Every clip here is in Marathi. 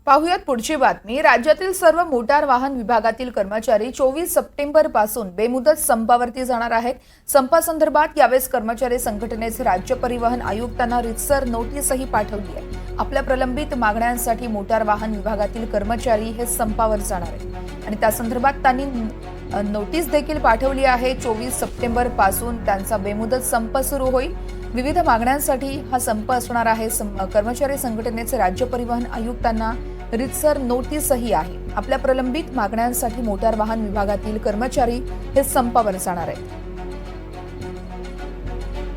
पाहुयात पुढची बातमी। राज्यातील सर्व मोटार वाहन विभागातील कर्मचारी 24 सप्टेंबर पासून बेमुदत संपावरती जाणार आहेत। संपासंदर्भात यावेळेस कर्मचारी संघटनेचे राज्य परिवहन आयुक्तांना रितसर नोटीसही पाठवली आहे। आपल्या प्रलंबित मागण्यांसाठी मोटार वाहन विभागातील कर्मचारी हे संपावर जाणार आहेत आणि त्या संदर्भात त्यांनी नोटीस देखील पाठवली आहे। 24 सप्टेंबर पासून त्यांचा बेमुदत संप सुरू होईल। विविध मागण्यांसाठी हा संप असणार आहे। कर्मचारी संघटनेचे राज्य परिवहन आयुक्तांना रितसर नोटीसही आहे। आपल्या प्रलंबित मागण्यांसाठी मोटार वाहन विभागातील कर्मचारी हे संपावर जाणार आहेत।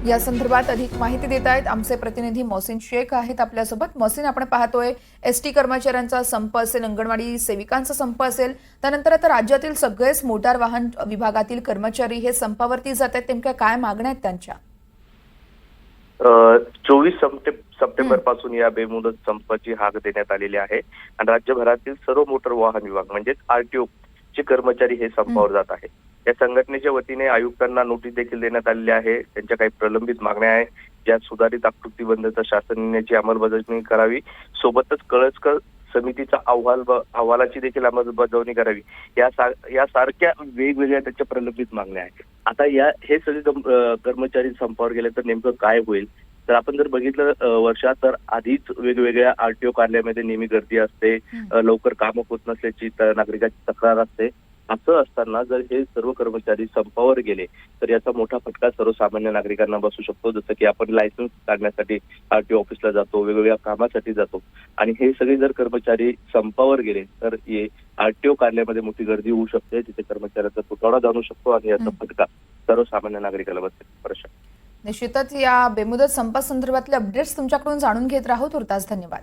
या संदर्भात अधिक माहिती देत आहेत आमचे प्रतिनिधी मोहसिन शेख आहेत आपल्यासोबत। मोहसिन, आपण पाहतोय एसटी कर्मचाऱ्यांचा संप असेल, अंगणवाडी सेविकांचा संप असेल, त्यानंतर आता राज्यातील सगळेच मोटार वाहन विभागातील कर्मचारी हे संपावरती जात आहेत। नेमक्या काय मागण्या आहेत त्यांच्या? 24 सप्टेंबर पासून या बेमुदत संपाची हाक देण्यात आलेली आहे आणि राज्यभरातील सर्व मोटर वाहन विभाग म्हणजेच आरटीओ चे कर्मचारी हे संपावर जात आहे। या संघटनेच्या वतीने आयुक्तांना नोटीस देखील देण्यात आलेली आहे। त्यांच्या काही प्रलंबित मागण्या आहेत, ज्यात सुधारित आकृतीबंधचा शासन निर्णयाची अंमलबजावणी करावी, सोबतच कळसकर समितीचा अहवालाची देखील अंमलबजावणी करावी, यासारख्या वेगवेगळ्या त्यांच्या प्रलंबित मागण्या आहेत। आता हे सगळे कर्मचारी संपावर गेले तर नेमकं काय होईल? तर आपण जर बघितलं वर्षात, तर आधीच वेगवेगळ्या आरटीओ कार्यालयामध्ये नेहमी गर्दी असते, लवकर कामं होत नसल्याची नागरिकांची तक्रार असते। असं असताना जर हे सर्व कर्मचारी संपावर गेले तर याचा मोठा फटका सर्वसामान्य नागरिकांना बसू शकतो। जसं की आपण लायसन्स काढण्यासाठी आरटीओ ऑफिसला जातो, वेगवेगळ्या कामासाठी जातो आणि हे सगळे जर कर्मचारी संपावर गेले तर आरटीओ कार्यालयामध्ये मोठी गर्दी होऊ शकते, तिथे कर्मचाऱ्यांचा तुटवडा जाणू शकतो आणि याचा फटका सर्वसामान्य नागरिकाला बसेल। निश्चितच या बेमुदत संपासंदर्भातले अपडेट्स तुमच्याकडून जाणून घेत राहू। तुर्तास धन्यवाद।